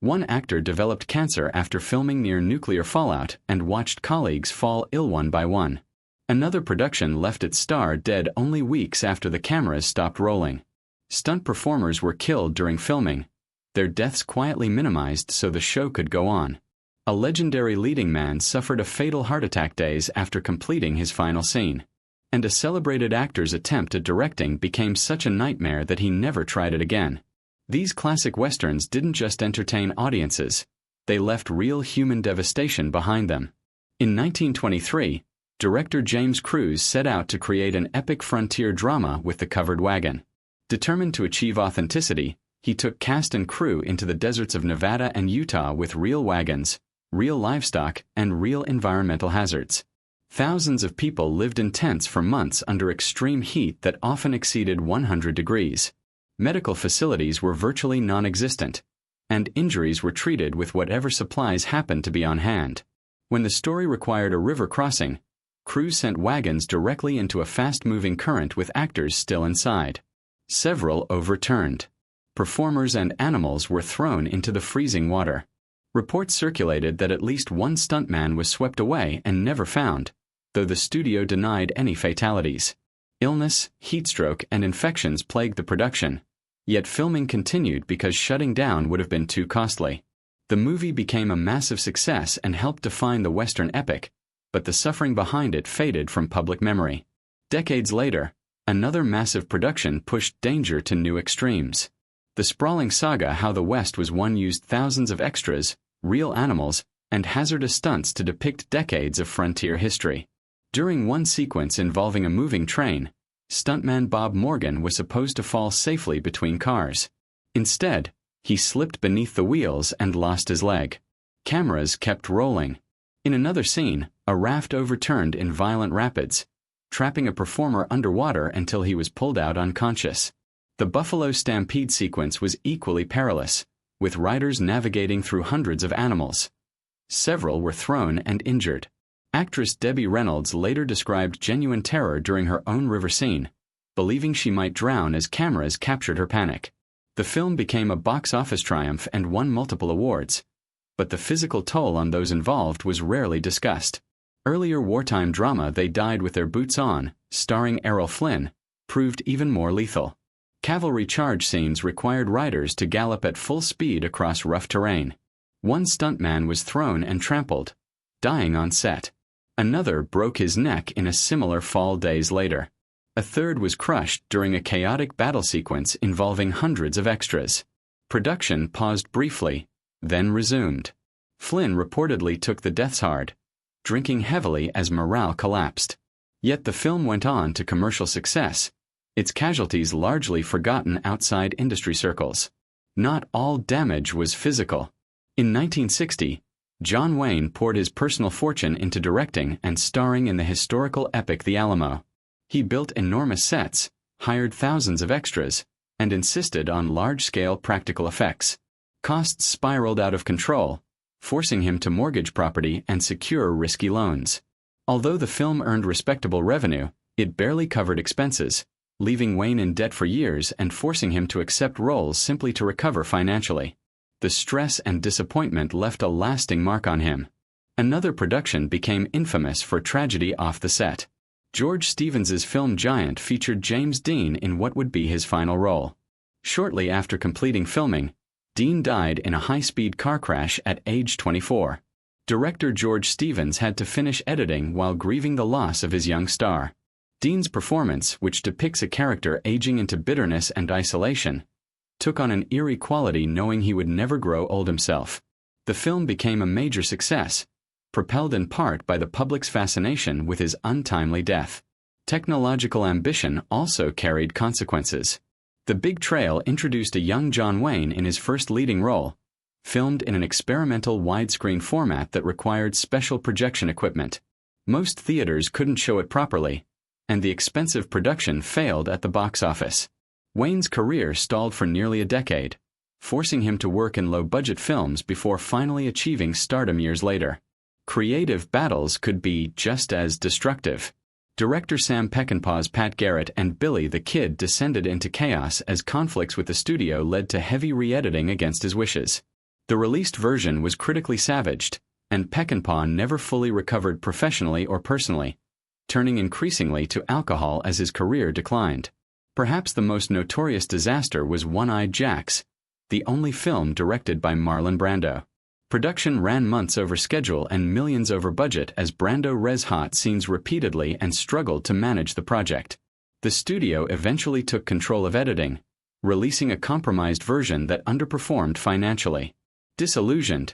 One actor developed cancer after filming near nuclear fallout and watched colleagues fall ill one by one. Another production left its star dead only weeks after the cameras stopped rolling. Stunt performers were killed during filming, their deaths quietly minimized so the show could go on. A legendary leading man suffered a fatal heart attack days after completing his final scene. And a celebrated actor's attempt at directing became such a nightmare that he never tried it again. These classic westerns didn't just entertain audiences, they left real human devastation behind them. In 1923, director James Cruise set out to create an epic frontier drama with The Covered Wagon. Determined to achieve authenticity, he took cast and crew into the deserts of Nevada and Utah with real wagons, real livestock, and real environmental hazards. Thousands of people lived in tents for months under extreme heat that often exceeded 100 degrees. Medical facilities were virtually non-existent, and injuries were treated with whatever supplies happened to be on hand. When the story required a river crossing, crews sent wagons directly into a fast-moving current with actors still inside. Several overturned. Performers and animals were thrown into the freezing water. Reports circulated that at least one stuntman was swept away and never found, though the studio denied any fatalities. Illness, heatstroke, and infections plagued the production, yet filming continued because shutting down would have been too costly. The movie became a massive success and helped define the Western epic, but the suffering behind it faded from public memory. Decades later, another massive production pushed danger to new extremes. The sprawling saga How the West Was Won used thousands of extras, real animals, and hazardous stunts to depict decades of frontier history. During one sequence involving a moving train, stuntman Bob Morgan was supposed to fall safely between cars. Instead, he slipped beneath the wheels and lost his leg. Cameras kept rolling. In another scene, a raft overturned in violent rapids, trapping a performer underwater until he was pulled out unconscious. The Buffalo Stampede sequence was equally perilous, with riders navigating through hundreds of animals. Several were thrown and injured. Actress Debbie Reynolds later described genuine terror during her own river scene, believing she might drown as cameras captured her panic. The film became a box office triumph and won multiple awards, but the physical toll on those involved was rarely discussed. Earlier wartime drama They Died with Their Boots On, starring Errol Flynn, proved even more lethal. Cavalry charge scenes required riders to gallop at full speed across rough terrain. One stuntman was thrown and trampled, dying on set. Another broke his neck in a similar fall days later. A third was crushed during a chaotic battle sequence involving hundreds of extras. Production paused briefly, then resumed. Flynn reportedly took the deaths hard, drinking heavily as morale collapsed. Yet the film went on to commercial success, its casualties largely forgotten outside industry circles. Not all damage was physical. In 1960, John Wayne poured his personal fortune into directing and starring in the historical epic The Alamo. He built enormous sets, hired thousands of extras, and insisted on large-scale practical effects. Costs spiraled out of control, forcing him to mortgage property and secure risky loans. Although the film earned respectable revenue, it barely covered expenses, leaving Wayne in debt for years and forcing him to accept roles simply to recover financially. The stress and disappointment left a lasting mark on him. Another production became infamous for tragedy off the set. George Stevens's film Giant featured James Dean in what would be his final role. Shortly after completing filming, Dean died in a high-speed car crash at age 24. Director George Stevens had to finish editing while grieving the loss of his young star. Dean's performance, which depicts a character aging into bitterness and isolation, took on an eerie quality knowing he would never grow old himself. The film became a major success, propelled in part by the public's fascination with his untimely death. Technological ambition also carried consequences. The Big Trail introduced a young John Wayne in his first leading role, filmed in an experimental widescreen format that required special projection equipment. Most theaters couldn't show it properly, and the expensive production failed at the box office. Wayne's career stalled for nearly a decade, forcing him to work in low-budget films before finally achieving stardom years later. Creative battles could be just as destructive. Director Sam Peckinpah's Pat Garrett and Billy the Kid descended into chaos as conflicts with the studio led to heavy re-editing against his wishes. The released version was critically savaged, and Peckinpah never fully recovered professionally or personally, turning increasingly to alcohol as his career declined. Perhaps the most notorious disaster was One-Eyed Jacks, the only film directed by Marlon Brando. Production ran months over schedule and millions over budget as Brando res-hot scenes repeatedly and struggled to manage the project. The studio eventually took control of editing, releasing a compromised version that underperformed financially. Disillusioned,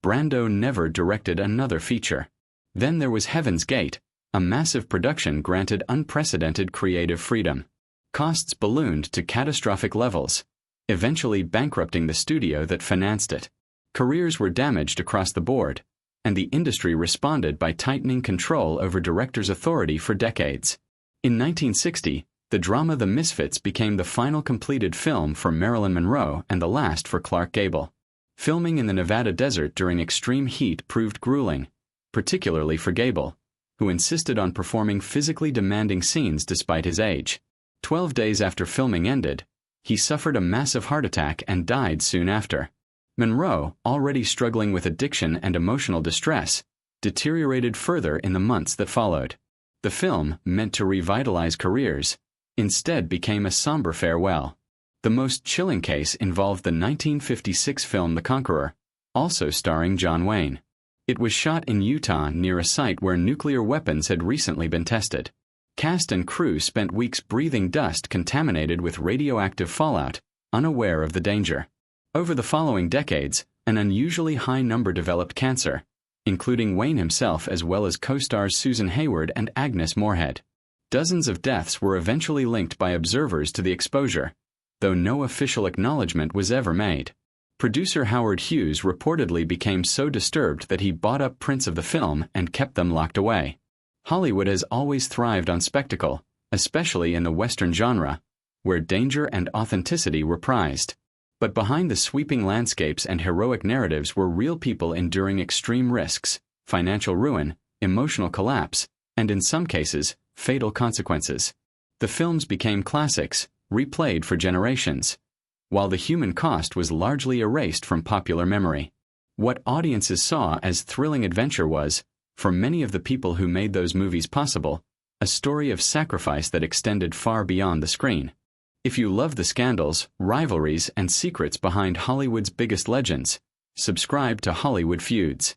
Brando never directed another feature. Then there was Heaven's Gate, a massive production granted unprecedented creative freedom. Costs ballooned to catastrophic levels, eventually bankrupting the studio that financed it. Careers were damaged across the board, and the industry responded by tightening control over directors' authority for decades. In 1960, the drama The Misfits became the final completed film for Marilyn Monroe and the last for Clark Gable. Filming in the Nevada desert during extreme heat proved grueling, particularly for Gable, who insisted on performing physically demanding scenes despite his age. 12 days after filming ended, he suffered a massive heart attack and died soon after. Monroe, already struggling with addiction and emotional distress, deteriorated further in the months that followed. The film, meant to revitalize careers, instead became a somber farewell. The most chilling case involved the 1956 film The Conqueror, also starring John Wayne. It was shot in Utah near a site where nuclear weapons had recently been tested. Cast and crew spent weeks breathing dust contaminated with radioactive fallout, unaware of the danger. Over the following decades, an unusually high number developed cancer, including Wayne himself as well as co-stars Susan Hayward and Agnes Moorehead. Dozens of deaths were eventually linked by observers to the exposure, though no official acknowledgement was ever made. Producer Howard Hughes reportedly became so disturbed that he bought up prints of the film and kept them locked away. Hollywood has always thrived on spectacle, especially in the Western genre, where danger and authenticity were prized. But behind the sweeping landscapes and heroic narratives were real people enduring extreme risks, financial ruin, emotional collapse, and in some cases, fatal consequences. The films became classics, replayed for generations, while the human cost was largely erased from popular memory. What audiences saw as thrilling adventure was, for many of the people who made those movies possible, a story of sacrifice that extended far beyond the screen. If you love the scandals, rivalries, and secrets behind Hollywood's biggest legends, subscribe to Hollywood Feuds.